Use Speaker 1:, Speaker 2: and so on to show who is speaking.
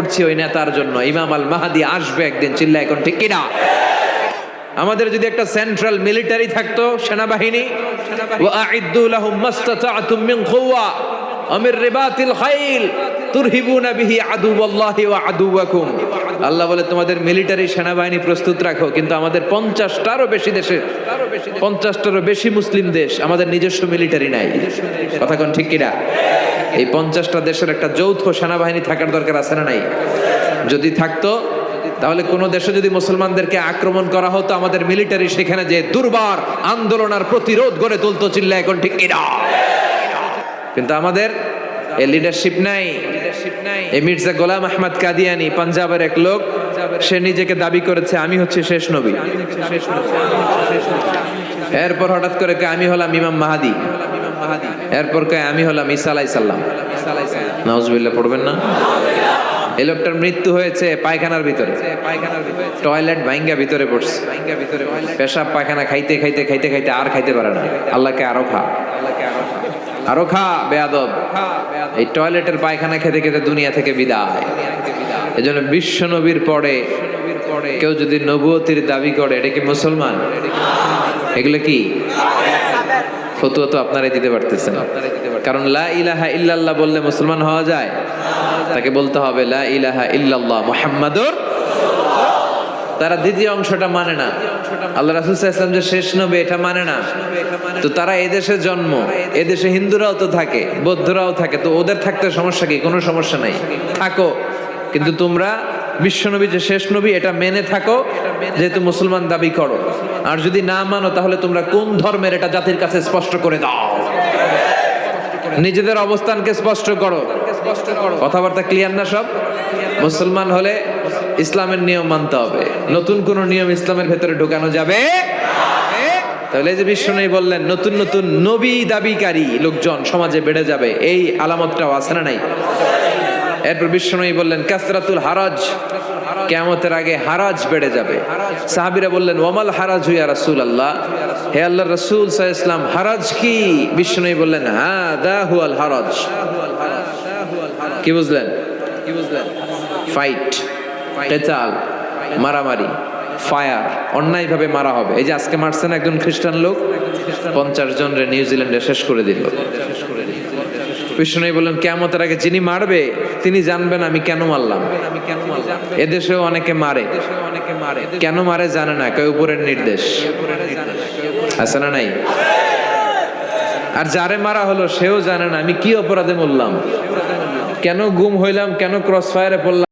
Speaker 1: করছি ওই নেতার জন্য। ইমাম আল মাহদি আসবে একদিন, চিল্লা এখন ঠিক কিনা? আমাদের যদি একটা সেন্ট্রাল মিলিটারি থাকতো, সেনাবাহিনী, ওয়া আইদ্দু লাহুম মাসতাতা'তুম মিন কুওয়া আমির রিবাতিল খাইল তুরহিবুনা বিহি আদুওয়াল্লাহি ওয়া আদুওয়াকুম। আল্লাহ বলে তোমাদের মিলিটারি সেনাবাহিনী প্রস্তুত রাখো, কিন্তু আমাদের 50টারও বেশি দেশে, 50টারও বেশি মুসলিম দেশ, আমাদের নিজস্ব মিলিটারি নাই। কথা কোন ঠিক কিনা? এই 50টা দেশের একটা যৌথ সেনাবাহিনী থাকার দরকার আছে না নাই? যদি থাকতো তাহলে কোন দেশে যদি মুসলমানদেরকে আক্রমণ করা হতো, আমাদের মিলিটারি সেখানে যে দুর্বার আন্দোলন আর প্রতিরোধ গড়ে তুলতো, চিল্লা এখন ঠিক কিনা? কিন্তু আমাদের এই লিডারশিপ নাই। এই মির্জা গোলাম আহমদ কাদিয়ানি, পাঞ্জাবের এক লোক, সে নিজেকে দাবি করেছে আমি হচ্ছে শেষ নবী। এরপর হঠাৎ করে আমি হলাম ইমাম মাহাদি, এরপর আমি হলাম ঈসা আলাইহিস সালাম। নাউজুবিল্লাহ পড়বেন না? এই লোকটার মৃত্যু হয়েছে পায়খানার ভিতরে, টয়লেট ভাঙ্গা ভিতরে পড়ছে, পেশাব পায়খানা খাইতে খাইতে খাইতে খাইতে আর খাইতে পারে না। আল্লাহকে আরো খা, আরো খা বেয়াদব। এই টয়লেটের পায়খানা খেতে খেতে দুনিয়া থেকে বিদায়। এজন্য বিশ্ব নবীর পরে কেউ যদি নবুয়তির দাবি করে, এটা কি মুসলমান? এগুলো কি ফতোয়া? তো আপনারাই দিতে পারতেছেন, কারণ লা ইলাহা ইল্লাল্লাহ বললে মুসলমান হওয়া যায়? তাকে বলতে হবে লা ইলাহা ইল্লাল্লাহ মুহাম্মাদুর। তারা দ্বিতীয় অংশটা মানে না, আল্লাহ রাসূল সাল্লাল্লাহু আলাইহি ওয়াসাল্লাম যে শেষ নবী এটা মানে না। তো তারা এদেশে জন্ম, এদেশে হিন্দুরাও তো থাকে, বৌদ্ধরাও থাকে, তো ওদের থাকতে সমস্যা কি? কোনো সমস্যা নাই, থাকো। কিন্তু তোমরা বিশ্বনবী যে শেষ নবী এটা মেনে থাকো, যেহেতু মুসলমান দাবি করো। আর যদি না মানো তাহলে তোমরা কোন ধর্মের এটা জাতির কাছে স্পষ্ট করে দাও, নিজেদের অবস্থানকে স্পষ্ট করো। কথাবার্তা ক্লিয়ার না সব? মুসলমান হলে ইসলামের নিয়ম মানতে হবে, নতুন কোন নিয়ম ইসলামের ভেতরে ঢোকানো যাবে। তাহলে যে বিশ্বনবী বললেন নতুন নতুন নবী দাবিকারী লোকজন সমাজে বেড়ে যাবে, এই আলামতটাও আছে না নাই? এরপর বিশ্বনবী বললেন কাসরাতুল হারাজ, কিয়ামতের আগে হারাজ বেড়ে যাবে। সাহাবীরা বললেন ওয়ামাল হারাজু ইয়া রাসূলুল্লাহ, হে আল্লাহর রাসূল সাল্লাল্লাহু আলাইহি ওয়াসাল্লাম হারাজ কি? বিশ্বনবী বললেন হাদা হুয়াল হারাজ। কি বুঝলেন? ফাইট, কিতাল, মারামারি, ফায়ার, অন্যায়ভাবে মারা হবে। এই যে আজকে মারছেন একজন খ্রিস্টান লোক, 50 জন রে নিউজিল্যান্ডে শেষ করে দিল। বিষ্ণু বললেন কিয়ামতের আগে যিনি মারবে তিনি জানবেন আমি কেন মারলাম। এদেশেও অনেকে মারে, কেন মারে জানে না, কেউ উপরের নির্দেশ আছে না নাই? আর যারে মারা হলো সেও জানে না আমি কি অপরাধে মরলাম, কেন গুম হইলাম, কেন ক্রস ফায়ারে পড়লাম।